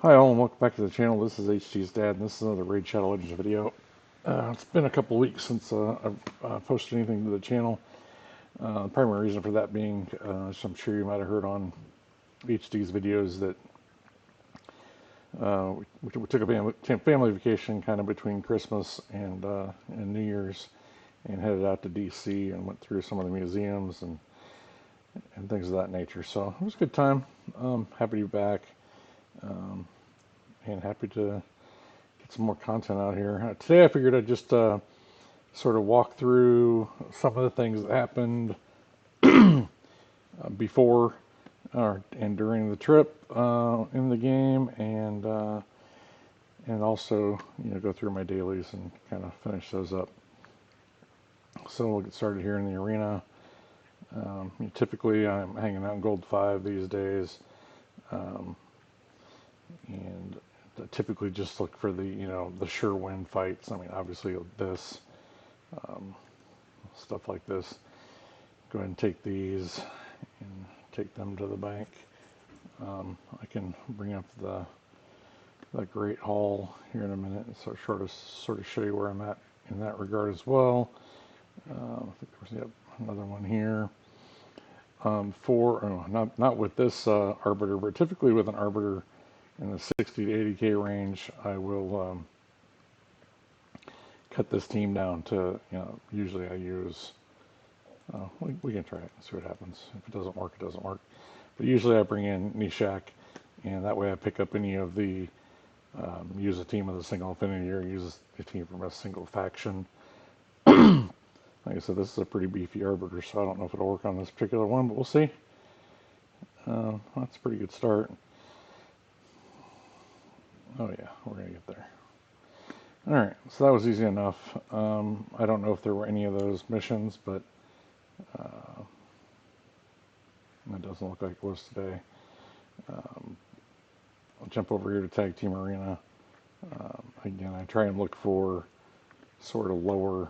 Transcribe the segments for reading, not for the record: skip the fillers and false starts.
Hi all and welcome back to the channel. This is HT's dad and this is another Raid Shadow Legends video. It's been a couple weeks since I've posted anything to the channel. The primary reason for that being, as I'm sure you might have heard on HT's videos, that we took a family vacation kind of between Christmas and New Year's and headed out to DC and went through some of the museums and things of that nature. So it was a good time. Happy to be back. And happy to get some more content out here. Today I figured I'd just sort of walk through some of the things that happened before and during the trip in the game, and also go through my dailies and kind of finish those up. So we'll get started here in the arena. Typically I'm hanging out in Gold 5 these days, and typically just look for the sure win fights. I mean, obviously this stuff like this. Go ahead and take these and take them to the bank. I can bring up the Great Hall here in a minute and sort of show you where I'm at in that regard as well. I think there's another one here. Not with this arbiter, but typically with an arbiter in the 60 to 80K range, I will cut this team down to, usually I use, we can try it and see what happens. If it doesn't work, it doesn't work. But usually I bring in Nishak, and that way I pick up any of the, use a team with a single affinity or use a team from a single faction. Like I said, this is a pretty beefy arbiter, so I don't know if it'll work on this particular one, but we'll see. That's a pretty good start. Oh yeah, we're going to get there. Alright, so that was easy enough. I don't know if there were any of those missions, but it doesn't look like it was today. I'll jump over here to Tag Team Arena. Again, I try and look for sort of lower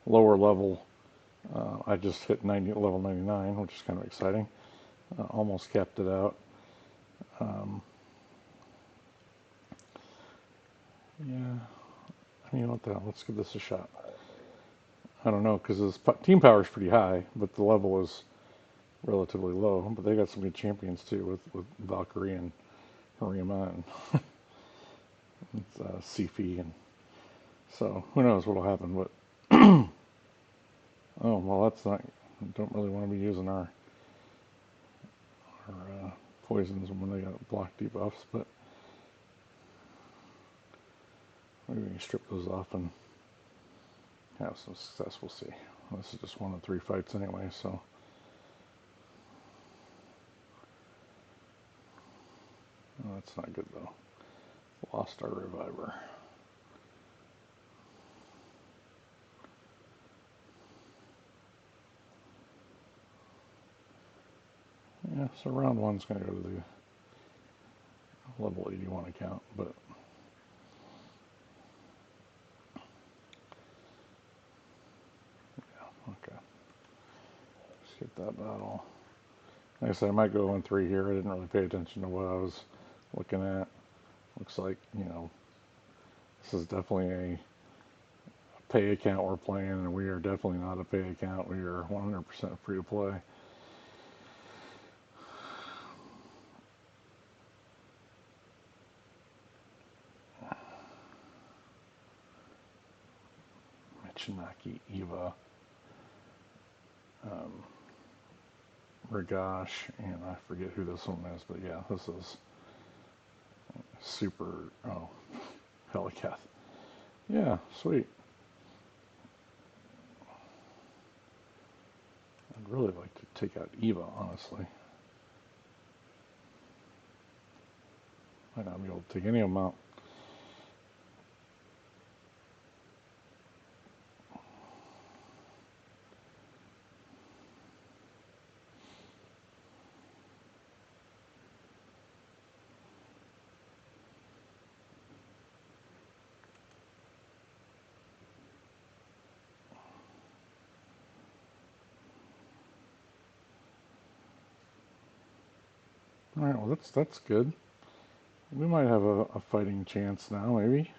level. I just hit level 99, which is kind of exciting. Almost capped it out. Yeah, I mean, what the hell? Let's give this a shot. I don't know, because his team power is pretty high, but the level is relatively low. But they got some good champions too, with Valkyrie and Harima and Sifi, and so who knows what'll happen. But oh well, that's not. Don't really want to be using our poisons when they got block debuffs, but maybe we can strip those off and have some success. We'll see. This is just one of 3 fights anyway, so. Oh, that's not good though. Lost our reviver. Yeah, so round 1's going to go to the level 81 account, but yeah, okay. Skip that battle. Like I said, I might go 1-3 here. I didn't really pay attention to what I was looking at. Looks like, this is definitely a pay account we're playing, and we are definitely not a pay account. We are 100% free to play. Michinaki, Eva, Ragash, and I forget who this one is, but yeah, this is super, oh, Helicath. Yeah, sweet. I'd really like to take out Eva, honestly. Might not be able to take any of them out. All right, well that's good. We might have a fighting chance now, maybe.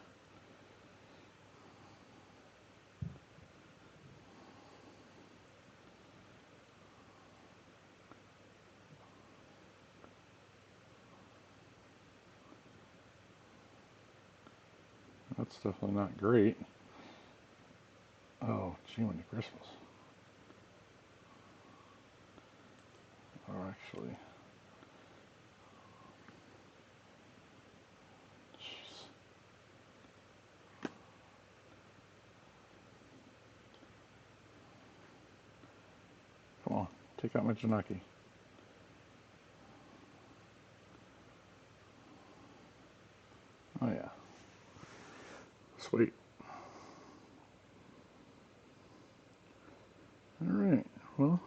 That's definitely not great. Oh, gee, when Christmas. Oh, actually, jeez. Come on, take out my Janaki. Oh yeah, sweet. All right. Well,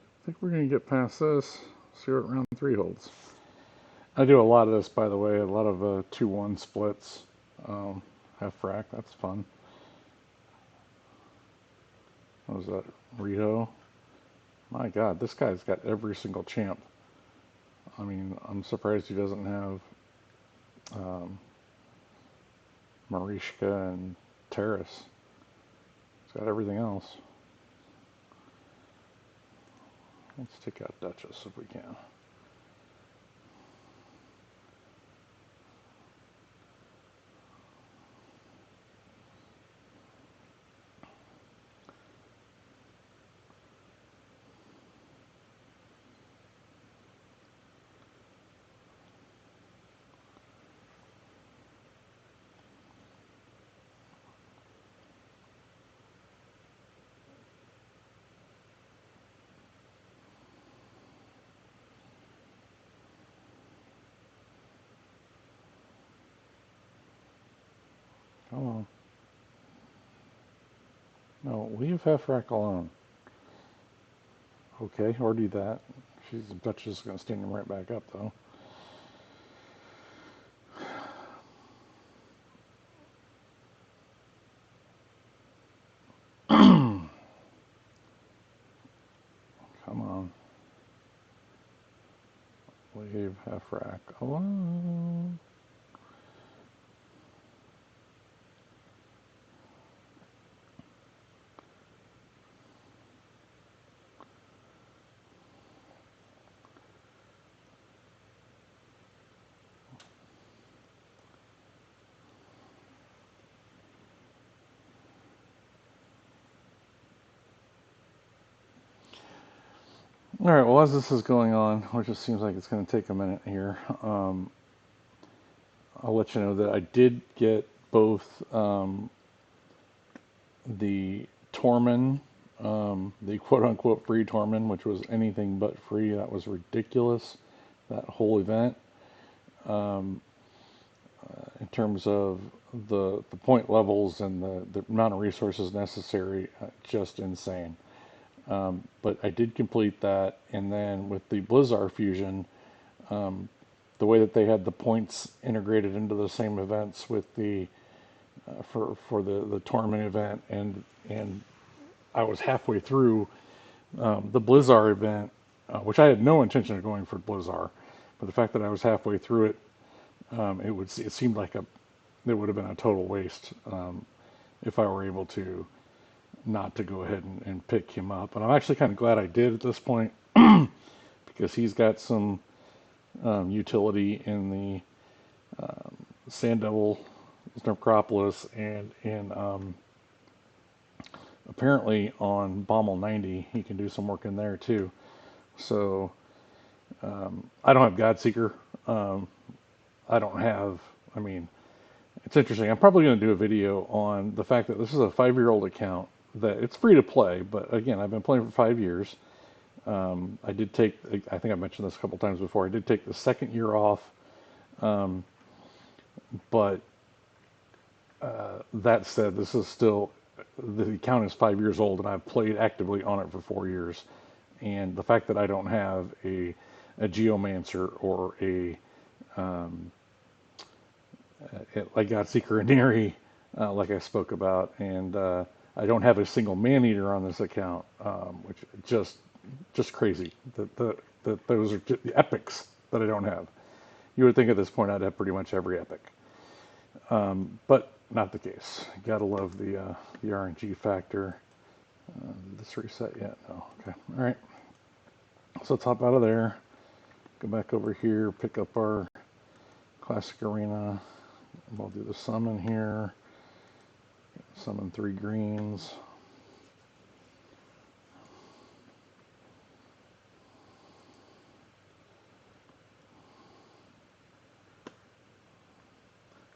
I think we're gonna get past this. See what round three holds. I do a lot of this, by the way. A lot of 2-1 splits. Um, Half frac. That's fun. What was that? Rito. My God, this guy's got every single champ. I mean, I'm surprised he doesn't have um, Marishka and Terrace. He's got everything else. Let's take out Duchess if we can. Come on. No, leave Heffrack alone. Okay, or do that. She's Duchess is going to stand him right back up, though. Come on. Leave Heffrack alone. All right, well, as this is going on, which it seems like it's going to take a minute here, I'll let you know that I did get both the Tormen, the quote unquote free Tormen, which was anything but free. That was ridiculous, that whole event. Um, in terms of the point levels and the amount of resources necessary, just insane. But I did complete that, and then with the Blizzard fusion, um, the way that they had the points integrated into the same events with the for the tournament event, and I was halfway through the Blizzard event, which I had no intention of going for Blizzard, but the fact that I was halfway through it, it seemed like it would have been a total waste if I were able to not to go ahead and pick him up. And I'm actually kind of glad I did at this point because he's got some utility in the Sand Devil Necropolis and in apparently on Bommel 90 he can do some work in there too. So I don't have Godseeker. Um, I don't have. I mean, it's interesting. I'm probably going to do a video on the fact that this is a 5-year-old account that it's free to play, but again, I've been playing for 5 years. I did take, I think I mentioned this a couple times before, I did take the second year off, um, but that said, this is still, the account is 5 years old and I've played actively on it for 4 years. And the fact that I don't have a Geomancer or um, like Godseeker and Neri, like I spoke about, and I don't have a single man eater on this account, which just crazy. That those are just the epics that I don't have. You would think at this point I'd have pretty much every epic, but not the case. Gotta love the RNG factor. Did this reset yet? No. Okay. All right. So let's hop out of there. Go back over here. Pick up our classic arena. We'll do the summon here. Summon 3 greens.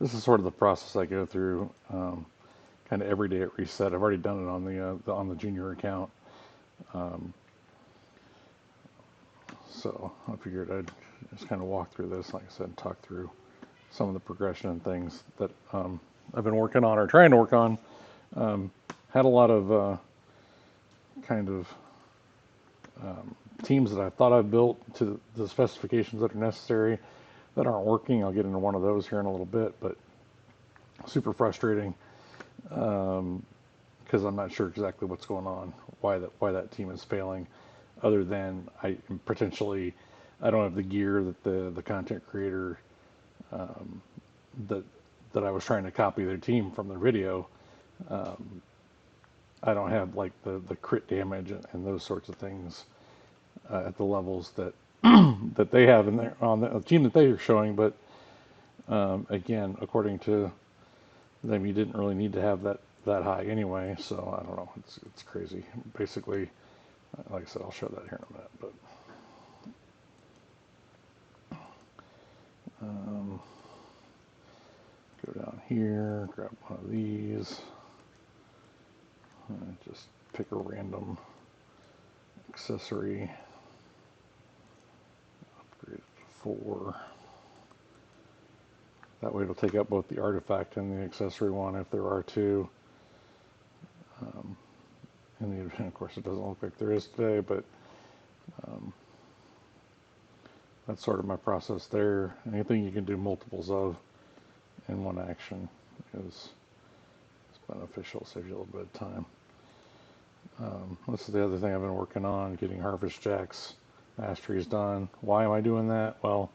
This is sort of the process I go through, kind of every day at reset. I've already done it on the junior account, so I figured I'd just kind of walk through this, like I said, talk through some of the progression and things that I've been working on or trying to work on. Had a lot of kind of teams that I thought I've built to the specifications that are necessary that aren't working. I'll get into one of those here in a little bit, but super frustrating because I'm not sure exactly what's going on, why that team is failing, other than I don't have the gear that the content creator that I was trying to copy their team from their video. I don't have like the crit damage and those sorts of things at the levels that that they have in their on the team that they are showing. But again, according to them, you didn't really need to have that high anyway. So I don't know. It's crazy. Basically, like I said, I'll show that here in a minute. But go down here, grab one of these, and just pick a random accessory. Upgrade it to 4. That way it'll take out both the artifact and the accessory one if there are 2. In the event, of course, it doesn't look like there is today, but that's sort of my process there. Anything you can do multiples of in one action is beneficial, saves you a little bit of time. This is the other thing I've been working on, getting Harvest Jack's masteries done. Why am I doing that? Well,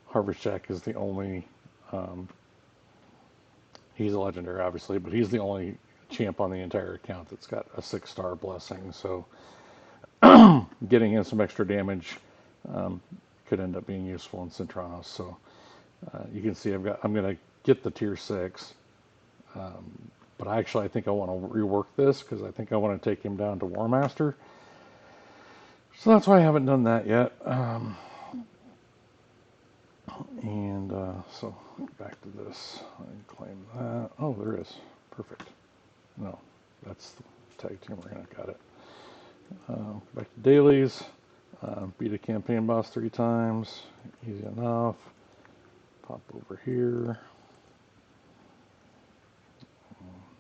Harvest Jack is the only, he's a legendary obviously, but he's the only champ on the entire account that's got a 6-star blessing. So getting in some extra damage could end up being useful in Centranos. So you can see I'm going to get the tier 6. But I think I want to rework this because I think I want to take him down to War Master. So that's why I haven't done that yet. So back to this. I can claim that. Oh, there is. Perfect. No, that's the tag team arena. Got it. Back to dailies. Beat a campaign boss 3 times. Easy enough. Pop over here.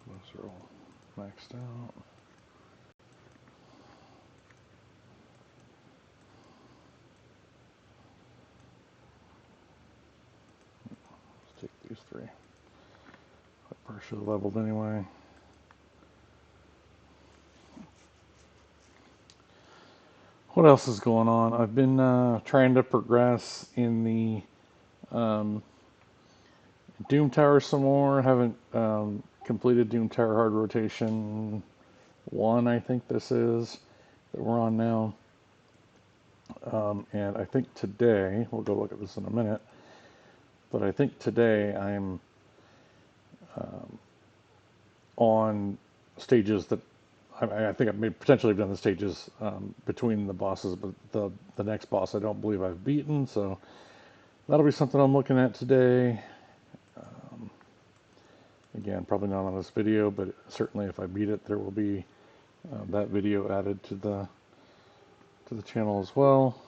Those are all maxed out. Let's take these 3. Partially leveled anyway. What else is going on? I've been trying to progress in the Doom Tower some more. Haven't completed Doom Tower Hard Rotation 1, I think this is, that we're on now. And I think today, we'll go look at this in a minute, but I think today I'm on stages that I think I may potentially have done the stages between the bosses, but the next boss I don't believe I've beaten, so that'll be something I'm looking at today. Again, probably not on this video, but certainly if I beat it, there will be that video added to the channel as well.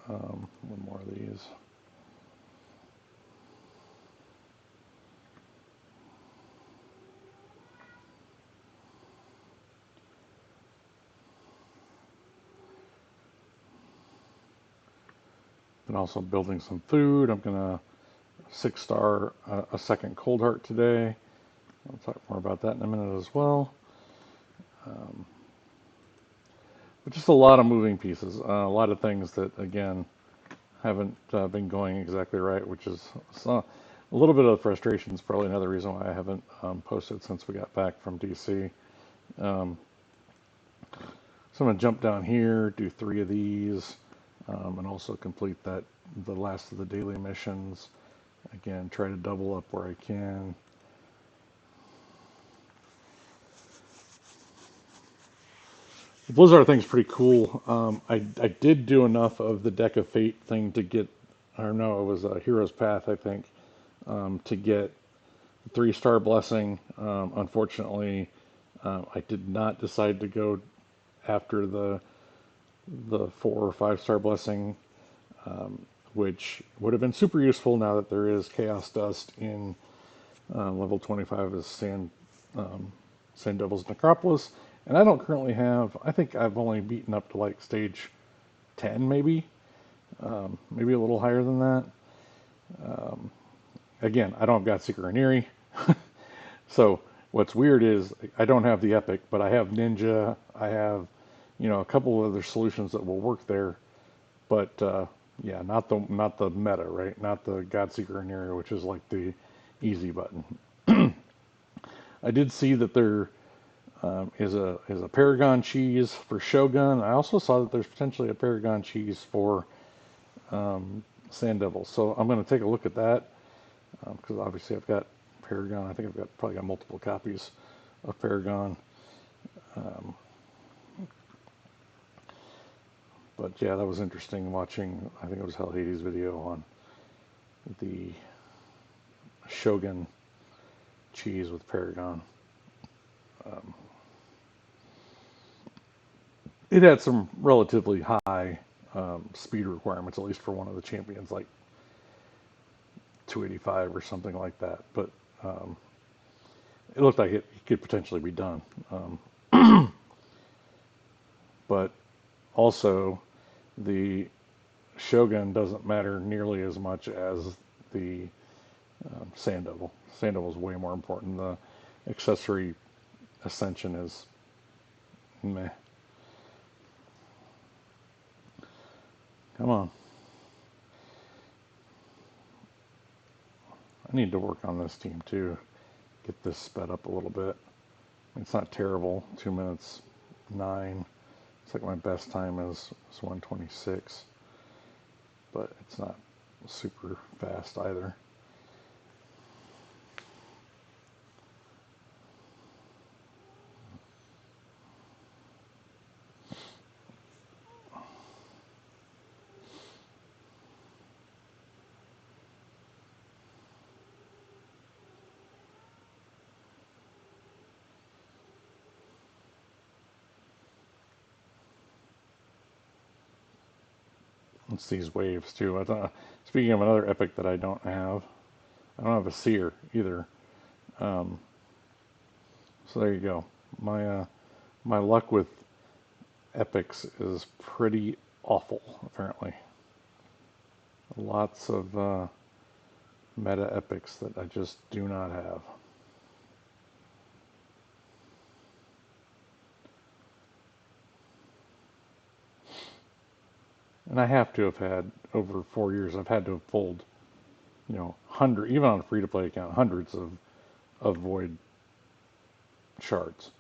One more of these. And also building some food. I'm gonna 6-star a second cold heart today. I'll talk more about that in a minute as well. But just a lot of moving pieces, a lot of things that, again, haven't been going exactly right, which is a little bit of frustration. Is probably another reason why I haven't posted since we got back from DC. Um, so I'm going to jump down here, do 3 of these, and also complete the last of the daily missions. Again, try to double up where I can. The Blizzard thing's pretty cool. I did do enough of the Deck of Fate thing to get, or no, it was a Hero's Path, I think, to get 3-star blessing. Unfortunately, I did not decide to go after the 4 or 5-star blessing, which would have been super useful now that there is Chaos Dust in level 25 as Sand Devil's Necropolis. And I don't currently have, I think I've only beaten up to like stage 10 maybe, maybe a little higher than that. Again, I don't have Godseeker and Eerie. So what's weird is I don't have the Epic, but I have Ninja. I have, a couple of other solutions that will work there. But yeah, not the meta, right? Not the Godseeker and Eerie, which is like the easy button. I did see that there is a Paragon cheese for Shogun. I also saw that there's potentially a Paragon cheese for Sand Devil. So I'm going to take a look at that because obviously I've got Paragon. I think probably got multiple copies of Paragon. Um, but yeah, that was interesting watching. I think it was Hell Hades' video on the Shogun cheese with Paragon. Um, it had some relatively high speed requirements, at least for one of the champions, like 285 or something like that. But um, it looked like it could potentially be done. But also, the Shogun doesn't matter nearly as much as the Sand Devil. Sand Devil is way more important. The accessory Ascension is meh. Come on. I need to work on this team too. Get this sped up a little bit. It's not terrible. 2 minutes 9. It's like my best time is 126, but it's not super fast either. It's these waves too. Speaking of another epic that I don't have a seer either. Um, so there you go. My luck with epics is pretty awful apparently. Lots of meta epics that I just do not have. And I have to have had over 4 years. I've had to have pulled, even on a free to play account, hundreds of void shards.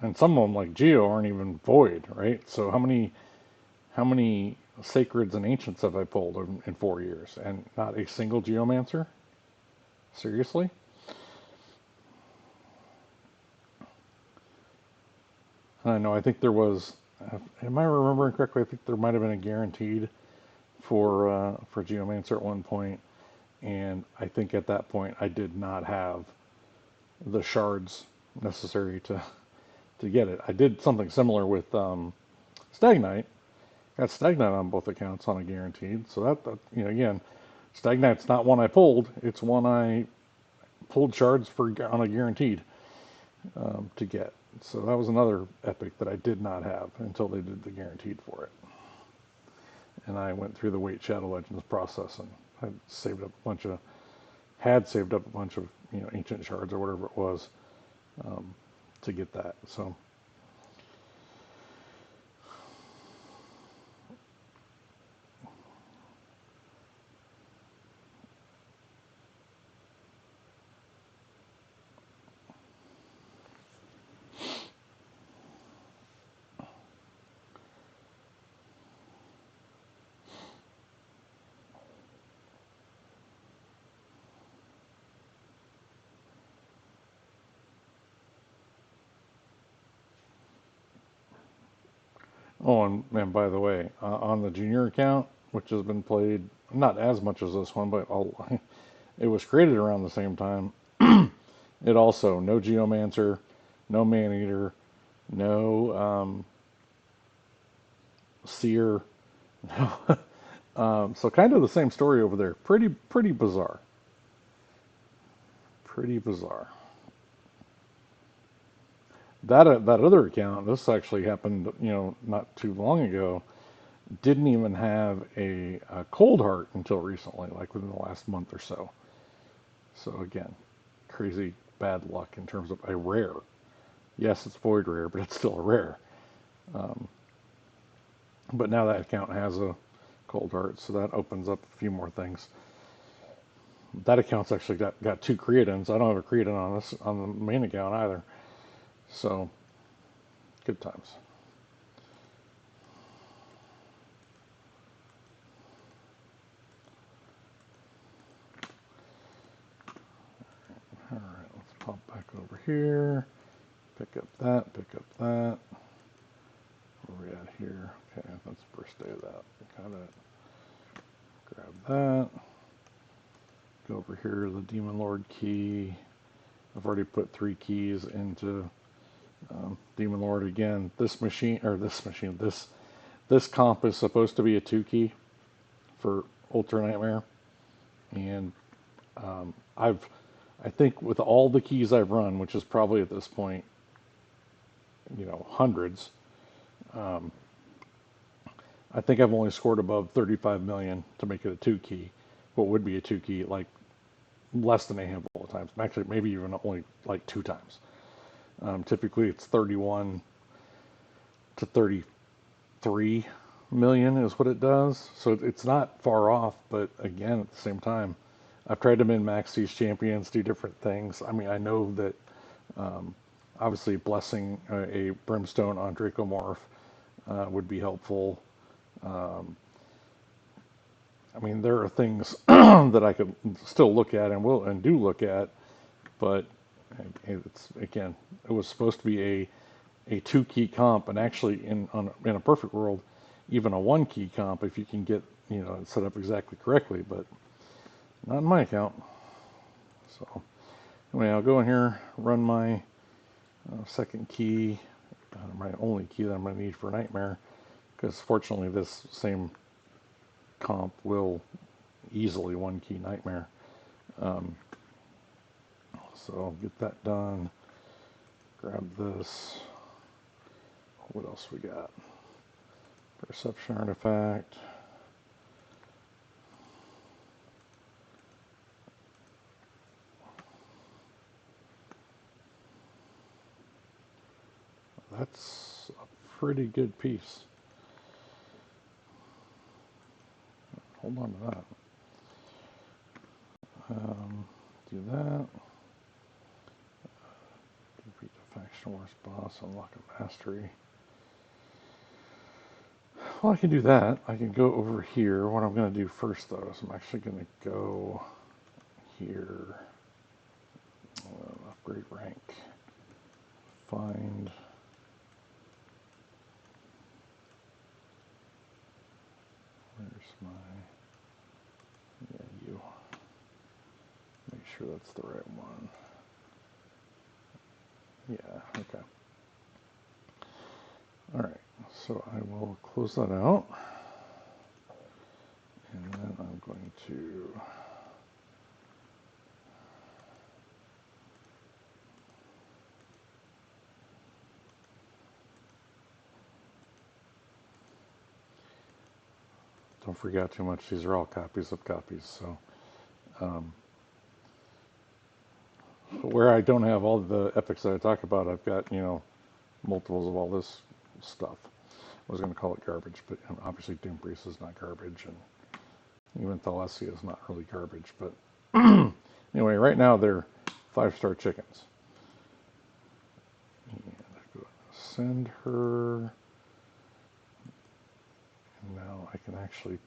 And some of them, like Geo, aren't even void, right? So how many sacreds and ancients have I pulled in 4 years, and not a single geomancer? Seriously? I know. I think there was. Am I remembering correctly? I think there might have been a guaranteed for geomancer at one point, and I think at that point I did not have the shards necessary to get it. I did something similar with Stag Knight. Got Stag Knight on both accounts on a guaranteed. So that again, Stag Knight's not one I pulled. It's one I pulled shards for on a guaranteed to get. So that was another epic that I did not have until they did the guaranteed for it. And I went through the Weight Shadow Legends process and had saved up a bunch of ancient shards or whatever it was um, to get that. So Oh, and by the way, on the junior account, which has been played not as much as this one, but it was created around the same time. It also no Geomancer, no Maneater, no Seer. So kind of the same story over there. Pretty bizarre. Pretty bizarre. That other account, this actually happened, not too long ago. Didn't even have a cold heart until recently, like within the last month or so. So again, crazy bad luck in terms of a rare. Yes, it's void rare, but it's still a rare. Um, but now that account has a cold heart, so that opens up a few more things. That account's actually got two creatines. I don't have a creatin on this on the main account either. So good times. All right, let's pop back over here. Pick up that. Pick up that. Where are we at here? Okay, that's the first day of that. Got it. Grab that. Go over here to the Demon Lord key. I've already put 3 keys into Demon Lord again. This comp is supposed to be a 2 key for Ultra Nightmare, and I think with all the keys I've run, which is probably at this point, hundreds, I think I've only scored above 35 million to make it a 2 key. What would be a 2 key, like less than a handful of times. Actually, maybe even only like 2 times. Typically, it's 31 to 33 million is what it does. So it's not far off, but again, at the same time, I've tried to min max these champions, do different things. I mean, I know that obviously blessing a brimstone on Dracomorph would be helpful. Um, I mean, there are things that I could still look at and will and do look at, but it's again, it was supposed to be a 2 key comp, and actually in a perfect world, even a 1 key comp if you can get it set up exactly correctly, but not in my account. So anyway, I'll go in here, run my second key, my only key that I'm going to need for Nightmare, because fortunately this same comp will easily 1 key Nightmare. Um, so I'll get that done. Grab this. What else we got? Perception artifact. That's a pretty good piece. Hold on to that. Do that. Defeat the faction wars boss, unlock a mastery. Well, I can do that. I can go over here. What I'm going to do first, though, is I'm actually going to go here. Upgrade rank. Find. Where's my. Yeah, you. Make sure that's the right one. Yeah, okay. All right, so I will close that out. And then I'm going to don't forget too much. These are all copies of copies. So um, where I don't have all the epics that I talk about, I've got multiples of all this stuff. I was going to call it garbage, but obviously Doom Priest is not garbage, and even Thalasia is not really garbage. But anyway, right now they're 5-star chickens. And send her. And now I can actually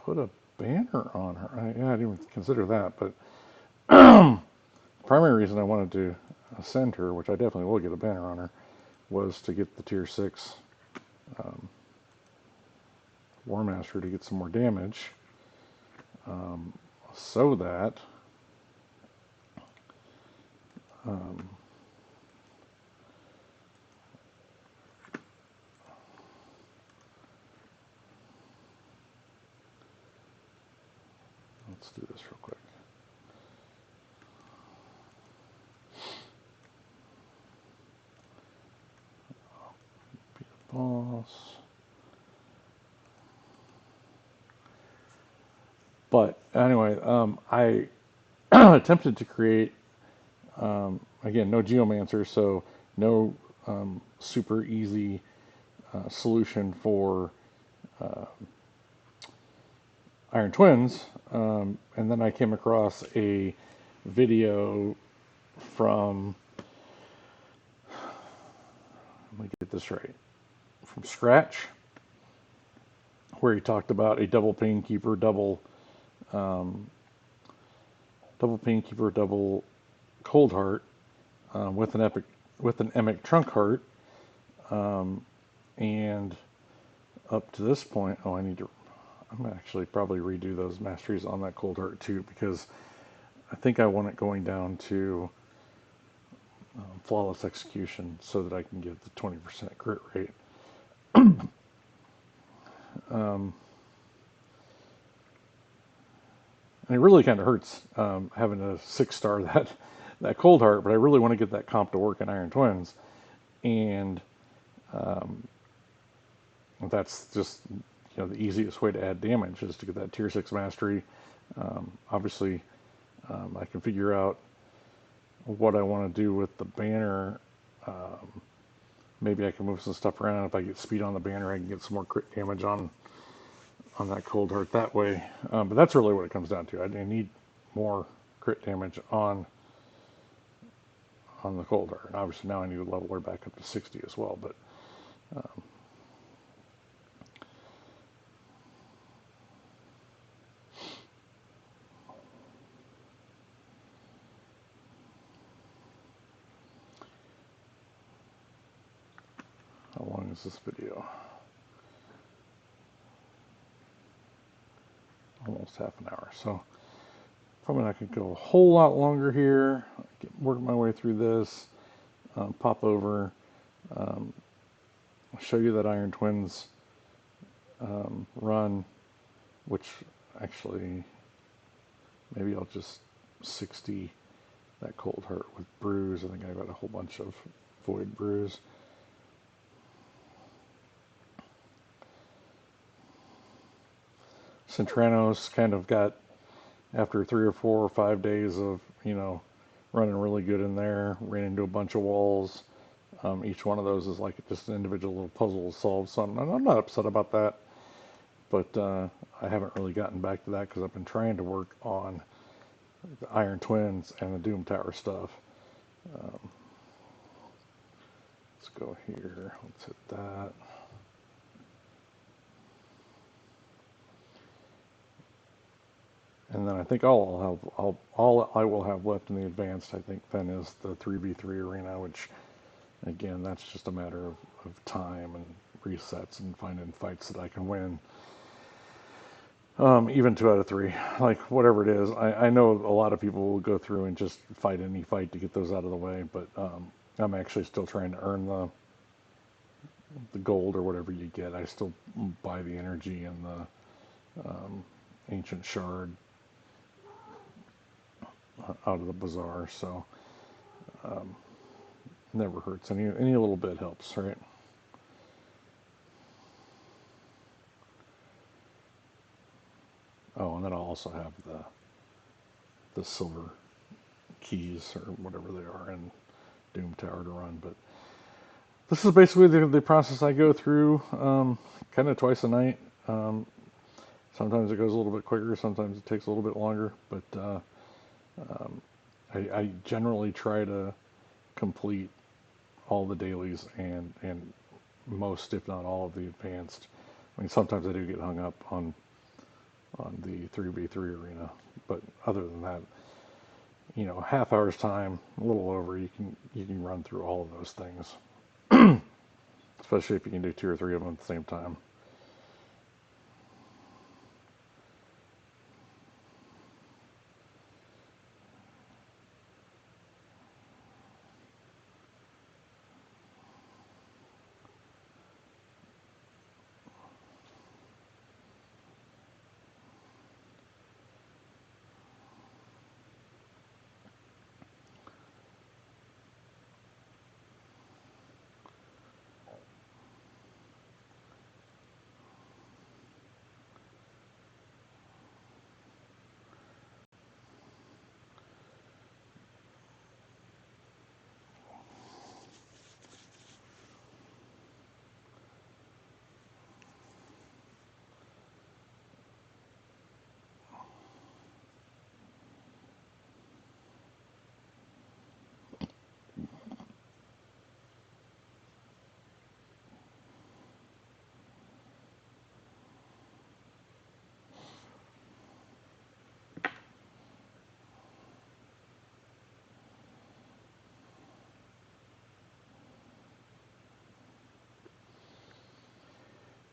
put a banner on her. I didn't even consider that, but the primary reason I wanted to send her, which I definitely will get a banner on her, was to get the tier 6 um, War Master to get some more damage, um, so that um, let's do this real quick. Be the boss. But anyway, I attempted to create, again, no geomancer, so no super easy solution for uh, Iron Twins. And then I came across a video from, let me get this right, from Scratch, where he talked about a double Painkeeper, um, double Painkeeper, double Cold Heart with an Emic Trunk Heart, um, and up to this point, I'm gonna actually probably redo those masteries on that Cold Heart too, because I think I want it going down to flawless execution so that I can get the 20% crit rate. Um, and it really kind of hurts having a 6-star that Cold Heart, but I really want to get that comp to work in Iron Twins, and um, that's just the easiest way to add damage is to get that tier 6 mastery. Obviously, I can figure out what I want to do with the banner. Maybe I can move some stuff around. If I get speed on the banner, I can get some more crit damage on that Cold Heart that way. But that's really what it comes down to. I need more crit damage on the Cold Heart. And obviously now I need to level her back up to 60 as well. But um, how long is this video? Almost half an hour. So probably not going to go a whole lot longer here. Work my way through this. Pop over. Um, show you that Iron Twins run, which actually maybe I'll just 60 that Cold Heart with Bruise. I think I got a whole bunch of Void Bruise. Centranos kind of got, after 3 or 4 or 5 days of, running really good in there, ran into a bunch of walls. Each one of those is like just an individual little puzzle to solve. So I'm not upset about that, but I haven't really gotten back to that because I've been trying to work on the Iron Twins and the Doom Tower stuff. Um, let's go here. Let's hit that. And then I think all I will have left in the advanced, I think, then is the 3v3 arena, which, again, that's just a matter of time and resets and finding fights that I can win. Even 2 out of 3, like whatever it is. I know a lot of people will go through and just fight any fight to get those out of the way, but I'm actually still trying to earn the gold or whatever you get. I still buy the energy and the ancient shard out of the bazaar, so never hurts. Any little bit helps, right? Oh, and then I'll also have the silver keys or whatever they are in Doom Tower to run. But this is basically the process I go through, kind of twice a night. Sometimes it goes a little bit quicker, sometimes it takes a little bit longer, but I generally try to complete all the dailies and most, if not all, of the advanced. I mean, sometimes I do get hung up on the 3v3 arena, but other than that, half hour's time, a little over, you can run through all of those things. especially if you can do 2 or 3 of them at the same time.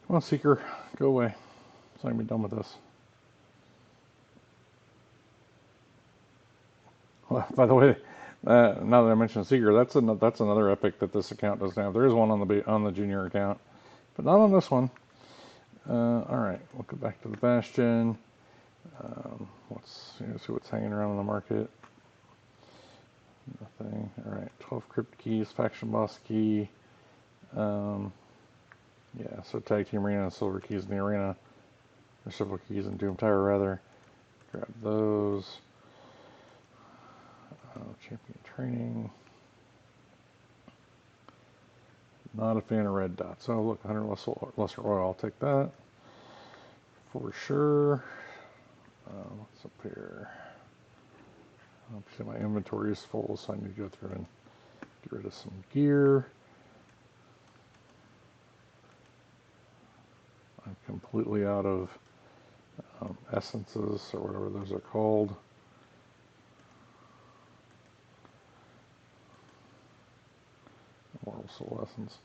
Come on, Seeker, go away. So I can be done with this. Well, by the way, now that I mentioned Seeker, that's another epic that this account doesn't have. There is one on the junior account, but not on this one. All right, we'll go back to the Bastion. Let's see what's hanging around in the market. Nothing. All right, 12 crypt keys, faction boss key. Yeah, so tag team arena and silver keys in the arena. Or silver keys in Doom Tower, rather. Grab those. Champion training. Not a fan of red dots. Oh, look, 100 lesser oil. I'll take that for sure. What's up here? See, my inventory is full, so I need to go through and get rid of some gear. I'm completely out of essences or whatever those are called. Moral soul essence.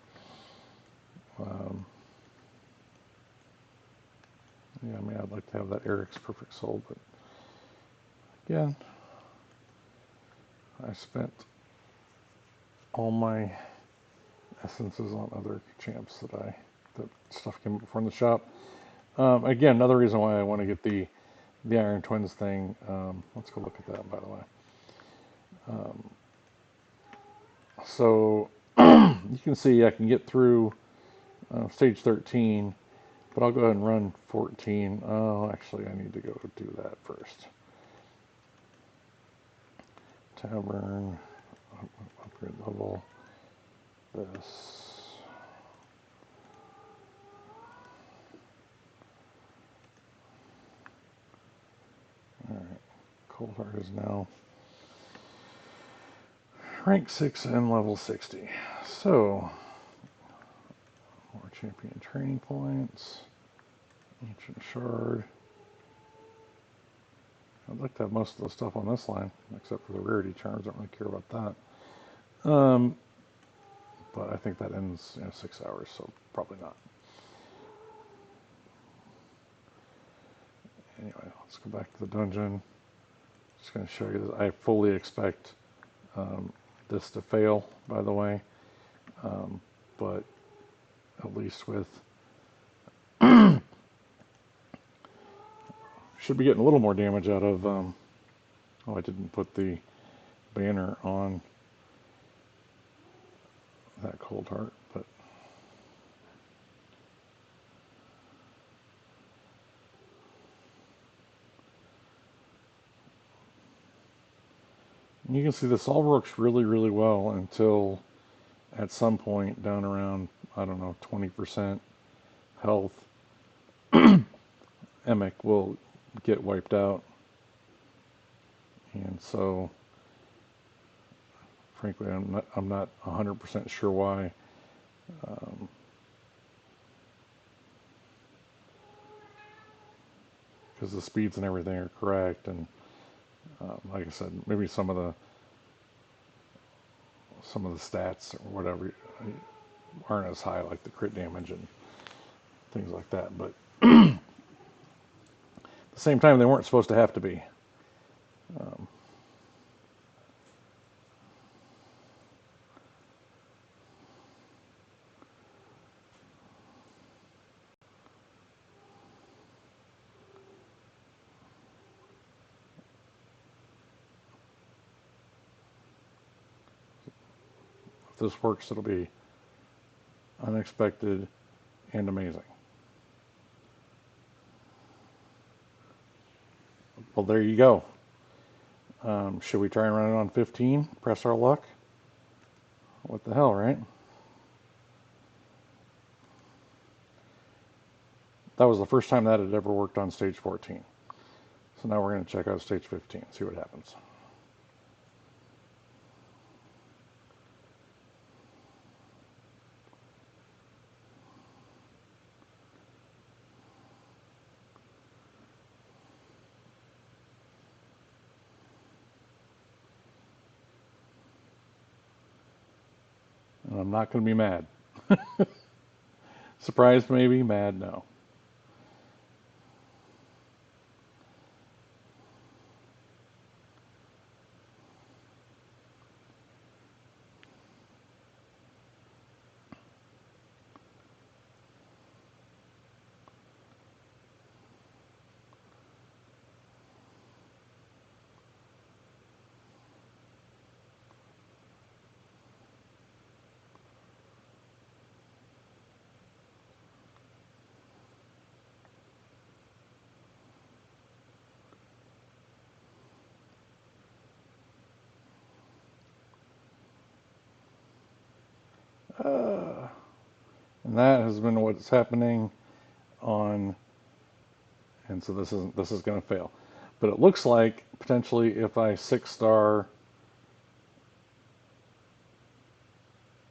Yeah, I mean, I'd like to have that Eric's perfect soul, but again, I spent all my essences on other champs that stuff came up from the shop. Again, another reason why I want to get the Iron Twins thing. Let's go look at that, by the way. So you can see I can get through stage 13, but I'll go ahead and run 14. Oh, actually, I need to go do that first. Tavern, upgrade level, this. Alright, Cold Heart is now rank 6 and level 60. So, more champion training points, ancient shard. I'd like to have most of the stuff on this line, except for the rarity charms. I don't really care about that. But I think that ends 6 hours, so probably not. Anyway, let's go back to the dungeon. Just going to show you that I fully expect this to fail, by the way. But at least with... should be getting a little more damage out of... oh, I didn't put the banner on that Cold Heart, but... you can see this all works really, really well until at some point down around, I don't know, 20% health, Emic will get wiped out. And so, frankly, I'm not 100% sure why. Because the speeds and everything are correct, and like I said, maybe some of the stats or whatever aren't as high, like the crit damage and things like that. But at the same time, they weren't supposed to have to be. Um, if this works, it'll be unexpected and amazing. Well, there you go. Should we try and run it on 15? Press our luck? What the hell, right? That was the first time that had ever worked on stage 14. So now we're going to check out stage 15, see what happens. And I'm not going to be mad. Surprised maybe, mad no. Uh, and that has been what's happening on, and so this is going to fail. But it looks like potentially if I 6-star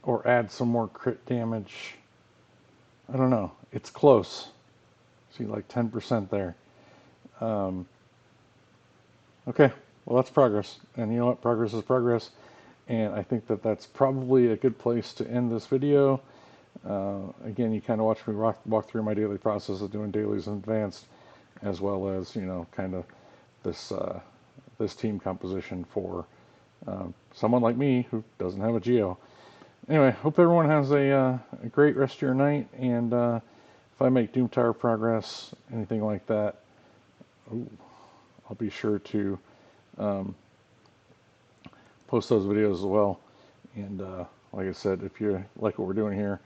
or add some more crit damage, I don't know. It's close. See, like 10% there. Um, okay, well, that's progress. And you know what? Progress is progress. And I think that that's probably a good place to end this video. Again, you kind of watch me walk through my daily process of doing dailies in advanced, as well as, you know, kind of this this team composition for someone like me who doesn't have a geo. Anyway, hope everyone has a great rest of your night, and if I make Doom Tower progress, anything like that, ooh, I'll be sure to um, post those videos as well. And like I said, if you like what we're doing here,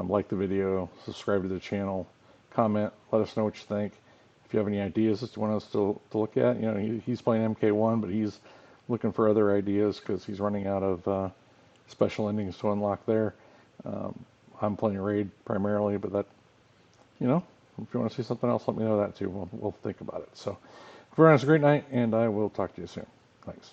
like the video, subscribe to the channel, comment, let us know what you think. If you have any ideas that you want us to look at, you know, he's playing MK1, but he's looking for other ideas because he's running out of special endings to unlock there. I'm playing Raid primarily, but that, you know, if you want to see something else, let me know that too. We'll think about it. So, everyone has a great night, and I will talk to you soon. Thanks.